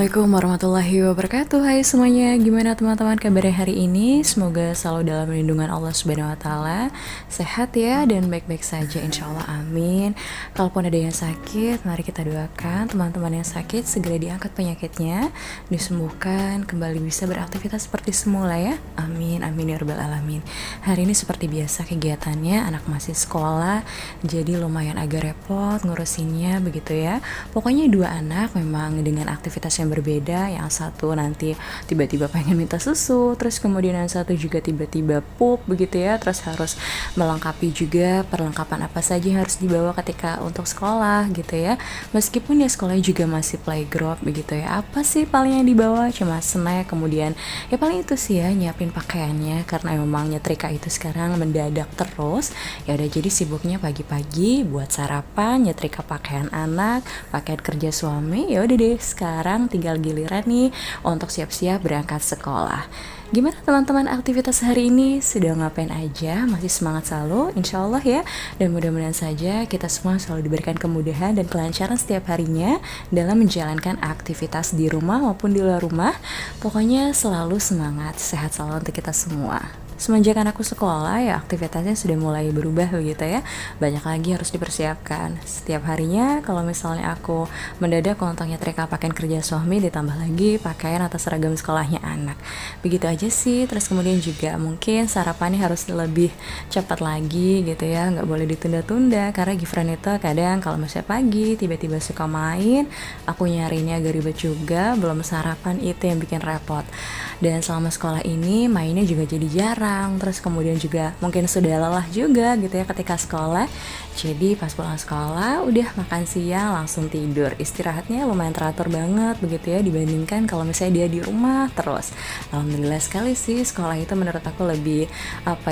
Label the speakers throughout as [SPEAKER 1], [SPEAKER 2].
[SPEAKER 1] Assalamualaikum warahmatullahi wabarakatuh. Hai semuanya, gimana teman-teman kabarnya hari ini? Semoga selalu dalam lindungan Allah Subhanahu wa taala, sehat ya dan baik-baik saja insyaallah, amin. Kalaupun ada yang sakit, mari kita doakan teman-teman yang sakit segera diangkat penyakitnya, disembuhkan, kembali bisa beraktivitas seperti semula ya. Amin, amin ya rabbal alamin. Hari ini seperti biasa kegiatannya anak masih sekolah, jadi lumayan agak repot ngurusinnya begitu ya. Pokoknya dua anak memang dengan aktivitas yang berbeda. Yang satu nanti tiba-tiba pengen minta susu, terus kemudian yang satu juga tiba-tiba pup begitu ya, terus harus melengkapi juga perlengkapan apa saja yang harus dibawa ketika untuk sekolah gitu ya. Meskipun ya sekolahnya juga masih playgroup begitu ya, apa sih paling yang dibawa cuma snack, kemudian ya paling itu sih ya nyiapin pakaiannya, karena memang nyetrika itu sekarang mendadak terus ya. Udah jadi sibuknya pagi-pagi buat sarapan, nyetrika pakaian anak, pakaian kerja suami. Ya udah deh, sekarang tinggal giliran nih untuk siap-siap berangkat sekolah. Gimana teman-teman aktivitas hari ini? Sudah ngapain aja? Masih semangat selalu? Insya Allah ya. Dan mudah-mudahan saja kita semua selalu diberikan kemudahan dan kelancaran setiap harinya dalam menjalankan aktivitas di rumah maupun di luar rumah. Pokoknya selalu semangat, sehat selalu untuk kita semua. Semenjak anakku sekolah ya aktivitasnya sudah mulai berubah begitu ya. Banyak lagi harus dipersiapkan. Setiap harinya kalau misalnya aku mendadak untuk nyetrika pakaian kerja suami, ditambah lagi pakaian atau seragam sekolahnya anak. Begitu aja sih. Terus kemudian juga mungkin sarapannya harus lebih cepat lagi gitu ya. Nggak boleh ditunda-tunda karena Gifran itu kadang kalau misalnya pagi tiba-tiba suka main, aku nyarinya agak ribet juga, belum sarapan itu yang bikin repot. Dan selama sekolah ini mainnya juga jadi jarang. Terus kemudian juga mungkin sudah lelah juga gitu ya ketika sekolah. Jadi pas pulang sekolah udah makan siang langsung tidur. Istirahatnya lumayan teratur banget begitu ya, dibandingkan kalau misalnya dia di rumah terus. Alhamdulillah sekali sih sekolah itu menurut aku lebih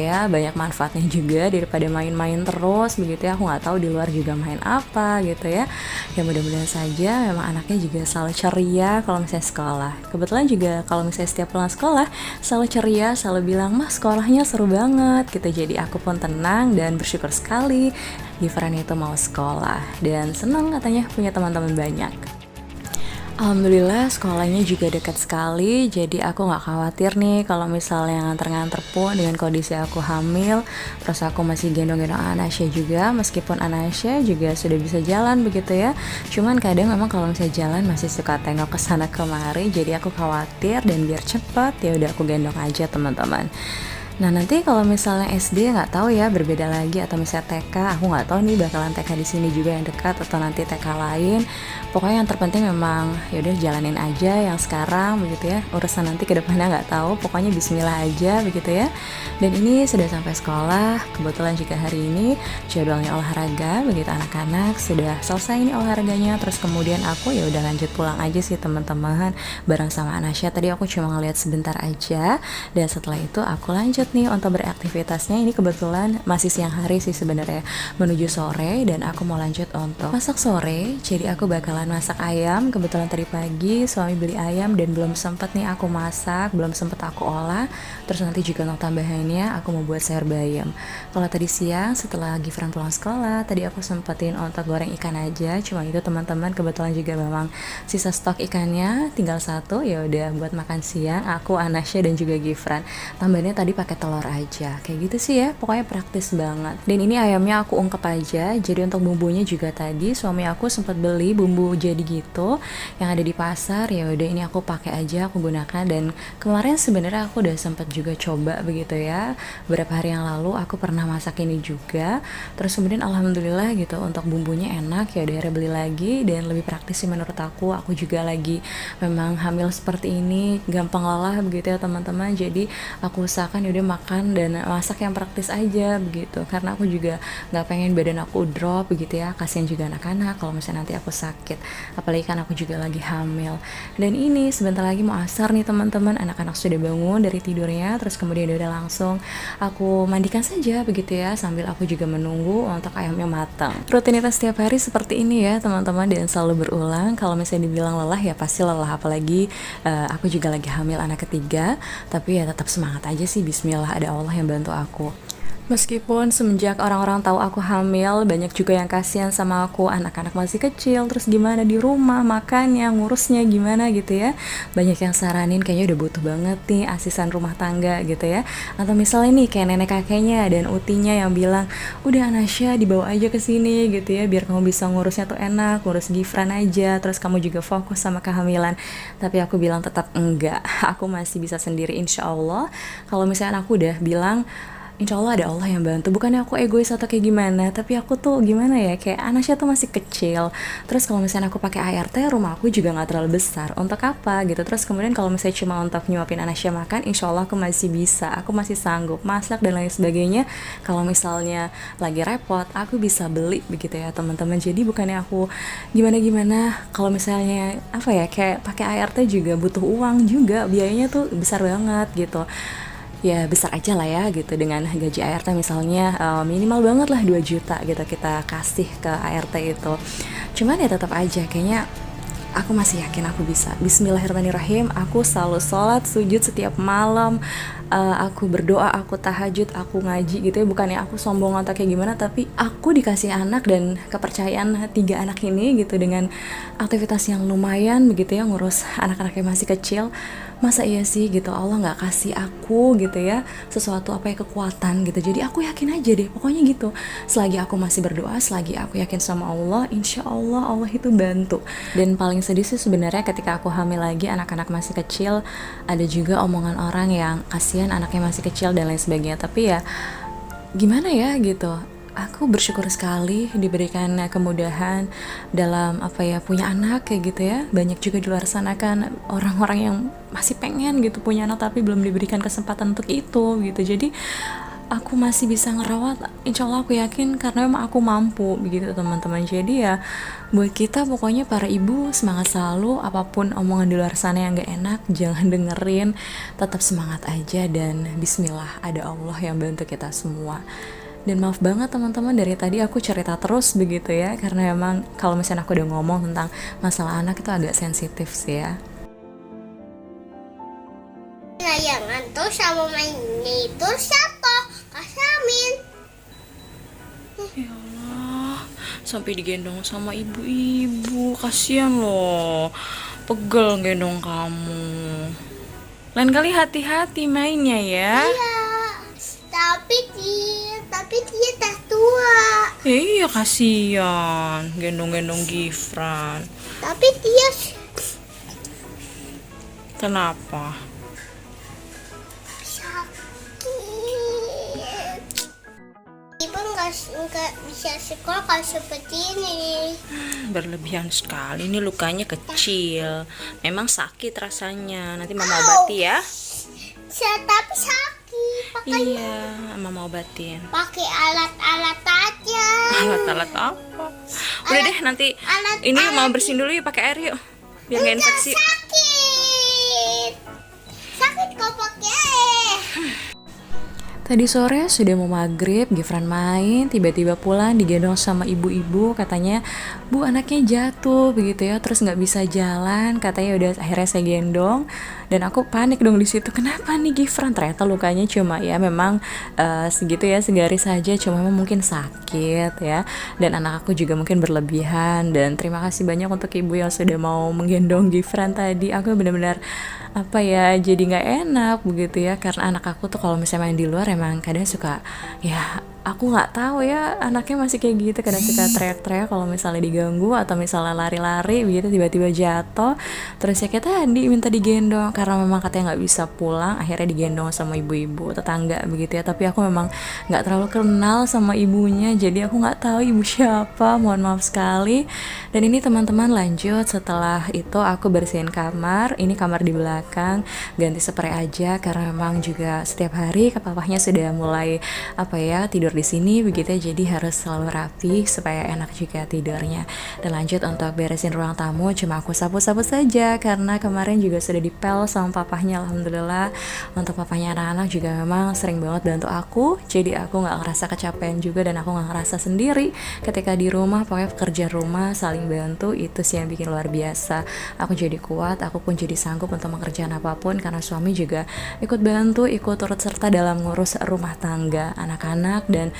[SPEAKER 1] banyak manfaatnya juga daripada main-main terus begitu ya. Aku nggak tahu di luar juga main apa gitu ya. Ya mudah-mudahan saja memang anaknya juga selalu ceria kalau misalnya sekolah. Kebetulan juga kalau misalnya setiap pulang sekolah selalu ceria, selalu bilang, "Mah, sekolahnya seru banget." gitu. Jadi aku pun tenang dan bersyukur sekali Gifran itu mau sekolah dan senang katanya punya teman-teman banyak. Alhamdulillah sekolahnya juga dekat sekali, jadi aku nggak khawatir nih kalau misalnya nganter-nganter pun dengan kondisi aku hamil. Terus aku masih gendong-gendong Anasya juga, meskipun Anasya juga sudah bisa jalan begitu ya. Cuman kadang memang kalau misalnya jalan masih suka tengok ke sana kemari, jadi aku khawatir dan biar cepat ya udah aku gendong aja teman-teman. Nah nanti kalau misalnya SD nggak tahu ya, berbeda lagi, atau misalnya TK, aku nggak tahu nih bakalan TK di sini juga yang dekat atau nanti TK lain. Pokoknya yang terpenting memang ya udah jalanin aja yang sekarang begitu ya. Urusan nanti ke depannya nggak tahu. Pokoknya Bismillah aja begitu ya. Dan ini sudah sampai sekolah. Kebetulan juga hari ini jadwalnya olahraga begitu, anak-anak sudah selesai ini olahraganya. Terus kemudian aku ya udah lanjut pulang aja sih teman-teman bareng sama Anasya. Tadi aku cuma ngeliat sebentar aja dan setelah itu aku lanjut nih untuk beraktivitasnya. Ini kebetulan masih siang hari sih sebenarnya, menuju sore, dan aku mau lanjut untuk masak sore. Jadi aku bakalan masak ayam. Kebetulan tadi pagi suami beli ayam dan belum sempet nih aku masak, belum sempet aku olah. Terus nanti juga untuk tambahannya aku mau buat sayur bayam. Kalau tadi siang setelah Gifran pulang sekolah, tadi aku sempetin untuk goreng ikan aja. Cuma itu teman-teman, kebetulan juga memang sisa stok ikannya tinggal satu, ya udah buat makan siang aku, Anasya dan juga Gifran. Tambahnya tadi pakai telur aja, kayak gitu sih ya. Pokoknya praktis banget. Dan ini ayamnya aku ungkep aja. Jadi untuk bumbunya juga tadi suami aku sempat beli bumbu jadi gitu yang ada di pasar. Ya udah ini aku pakai aja, aku gunakan. Dan kemarin sebenarnya aku udah sempat juga coba begitu ya. Beberapa hari yang lalu aku pernah masak ini juga. Terus kemudian alhamdulillah gitu untuk bumbunya enak. Ya udah beli lagi dan lebih praktis sih menurut aku. Aku juga lagi memang hamil seperti ini, gampang lelah begitu ya teman-teman. Jadi aku usahakan udah makan dan masak yang praktis aja begitu, karena aku juga nggak pengen badan aku drop begitu ya. Kasian juga anak-anak kalau misalnya nanti aku sakit, apalagi kan aku juga lagi hamil. Dan ini sebentar lagi mau asar nih teman-teman, anak-anak sudah bangun dari tidurnya. Terus kemudian udah langsung aku mandikan saja begitu ya, sambil aku juga menunggu untuk ayamnya matang. Rutinitas setiap hari seperti ini ya teman-teman, dan selalu berulang. Kalau misalnya dibilang lelah ya pasti lelah, apalagi aku juga lagi hamil anak ketiga. Tapi ya tetap semangat aja sih, Bismillah, ada Allah yang bantu aku. Meskipun semenjak orang-orang tahu aku hamil, banyak juga yang kasihan sama aku, anak-anak masih kecil, terus gimana di rumah, makannya, ngurusnya gimana gitu ya. Banyak yang saranin kayaknya udah butuh banget nih asisten rumah tangga gitu ya. Atau misalnya nih kayak nenek kakeknya dan utinya yang bilang, udah Anasya dibawa aja ke sini gitu ya, biar kamu bisa ngurusnya tuh enak, ngurus Gifran aja, terus kamu juga fokus sama kehamilan. Tapi aku bilang tetap enggak, aku masih bisa sendiri insya Allah. Kalau misalnya aku udah bilang, insya Allah ada Allah yang bantu. Bukannya aku egois atau kayak gimana, tapi aku tuh gimana ya, kayak Anasya tuh masih kecil. Terus kalau misalnya aku pakai ART, rumah aku juga nggak terlalu besar. Untuk apa gitu? Terus kemudian kalau misalnya cuma untuk nyuapin Anasya makan, insya Allah aku masih bisa, aku masih sanggup masak dan lain sebagainya. Kalau misalnya lagi repot, aku bisa beli begitu ya teman-teman. Jadi bukannya aku gimana-gimana. Kalau misalnya apa ya, kayak pakai ART juga butuh uang juga, biayanya tuh besar banget gitu. Ya besar aja lah ya gitu, dengan gaji ART misalnya minimal banget lah 2 juta gitu kita kasih ke ART itu. Cuman ya tetap aja kayaknya aku masih yakin aku bisa. Bismillahirrahmanirrahim. Aku selalu sholat, sujud setiap malam. Aku berdoa, aku tahajud, aku ngaji gitu ya. Bukannya aku sombong atau kayak gimana, tapi aku dikasih anak dan kepercayaan 3 anak ini gitu, dengan aktivitas yang lumayan begitu ya, ngurus anak-anak yang masih kecil. Masa iya sih gitu Allah nggak kasih aku gitu ya sesuatu apa ya, kekuatan gitu. Jadi aku yakin aja deh pokoknya gitu. Selagi aku masih berdoa, selagi aku yakin sama Allah, insya Allah Allah itu bantu. Dan paling sedih sih sebenarnya ketika aku hamil lagi, anak-anak masih kecil, ada juga omongan orang yang kasihan anaknya masih kecil dan lain sebagainya. Tapi ya gimana ya gitu, aku bersyukur sekali diberikan kemudahan dalam apa ya, punya anak kayak gitu ya. Banyak juga di luar sana kan orang-orang yang masih pengen gitu punya anak tapi belum diberikan kesempatan untuk itu gitu. Jadi aku masih bisa ngerawat, insya Allah aku yakin karena memang aku mampu begitu teman-teman. Jadi ya buat kita pokoknya para ibu semangat selalu, apapun omongan di luar sana yang gak enak jangan dengerin, tetap semangat aja dan bismillah, ada Allah yang bantu kita semua. Dan maaf banget teman-teman, dari tadi aku cerita terus begitu ya, karena emang kalau misalnya aku udah ngomong tentang masalah anak itu agak sensitif sih ya.
[SPEAKER 2] Layangan tuh sama mainnya itu siapa? Kak Samin.
[SPEAKER 1] Ya Allah, sampai digendong sama ibu-ibu, kasihan loh, pegel gendong kamu. Lain kali hati-hati mainnya ya.
[SPEAKER 2] Iya, tapi dia tak tua.
[SPEAKER 1] Iya kasihan, gendong-gendong Gifran.
[SPEAKER 2] Tapi dia
[SPEAKER 1] Kenapa?
[SPEAKER 2] sakit. Ibu nggak bisa sekolah kalau seperti ini.
[SPEAKER 1] Berlebihan sekali, ini lukanya kecil. Memang sakit rasanya. Nanti mama obati ya.
[SPEAKER 2] Tapi sakit.
[SPEAKER 1] Iya, mama obatin.
[SPEAKER 2] Pakai alat-alat aja.
[SPEAKER 1] Alat-alat apa? Udah deh, nanti ini mau bersihin dulu yuk pakai air yuk. Biar gak infeksi.
[SPEAKER 2] Sakit. Sakit kok pakai.
[SPEAKER 1] Tadi sore sudah mau maghrib, Gifran main, tiba-tiba pulang digendong sama ibu-ibu, katanya, "Bu, anaknya jatuh," begitu ya, terus nggak bisa jalan, katanya udah akhirnya saya gendong, dan aku panik dong di situ, kenapa nih Gifran? Ternyata lukanya cuma ya memang segitu ya, segaris saja, cuma memang mungkin sakit ya, dan anak aku juga mungkin berlebihan, dan terima kasih banyak untuk ibu yang sudah mau menggendong Gifran tadi. Aku benar-benar apa ya, jadi nggak enak begitu ya, karena anak aku tuh kalau misalnya main di luar emang kadang suka ya, aku nggak tahu ya anaknya masih kayak gitu, kadang suka teriak-teriak kalau misalnya diganggu atau misalnya lari-lari begitu tiba-tiba jatuh. Terus ya kayak tadi minta digendong karena memang katanya nggak bisa pulang, akhirnya digendong sama ibu-ibu tetangga begitu ya. Tapi aku memang nggak terlalu kenal sama ibunya, jadi aku nggak tahu ibu siapa, mohon maaf sekali. Dan ini teman-teman, lanjut setelah itu aku bersihin kamar, ini kamar di belakang, ganti spray aja karena memang juga setiap hari papahnya sudah mulai apa ya, tidur tidur di sini begitu ya, jadi harus selalu rapi supaya enak juga tidurnya. Dan lanjut untuk beresin ruang tamu, cuma aku sapu-sapu saja karena kemarin juga sudah dipel sama papahnya, alhamdulillah. Untuk papahnya anak-anak juga memang sering banget bantu aku, jadi aku nggak ngerasa kecapean juga dan aku nggak ngerasa sendiri ketika di rumah. Pokoknya pekerjaan rumah saling bantu itu sih yang bikin luar biasa. Aku jadi kuat, aku pun jadi sanggup untuk mengerjakan apapun karena suami juga ikut bantu, ikut turut serta dalam ngurus rumah tangga, anak-anak. Dan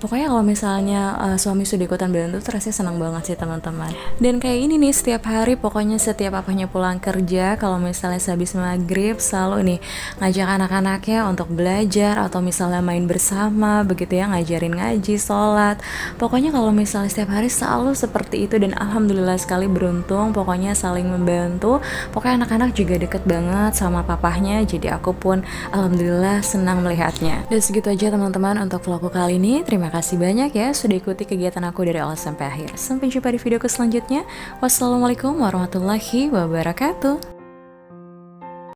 [SPEAKER 1] pokoknya kalau misalnya suami sudah ikutan bantu tuh rasanya senang banget sih teman-teman. Dan kayak ini nih setiap hari, pokoknya setiap papahnya pulang kerja, kalau misalnya sehabis maghrib selalu nih ngajak anak-anaknya untuk belajar atau misalnya main bersama begitu ya, ngajarin ngaji, sholat. Pokoknya kalau misalnya setiap hari selalu seperti itu dan alhamdulillah sekali beruntung, pokoknya saling membantu. Pokoknya anak-anak juga deket banget sama papahnya, jadi aku pun alhamdulillah senang melihatnya. Dan segitu aja teman-teman untuk vlogku kali ini. Terima kasih banyak ya sudah ikuti kegiatan aku dari awal sampai akhir. Sampai jumpa di videoku selanjutnya. Wassalamualaikum warahmatullahi wabarakatuh.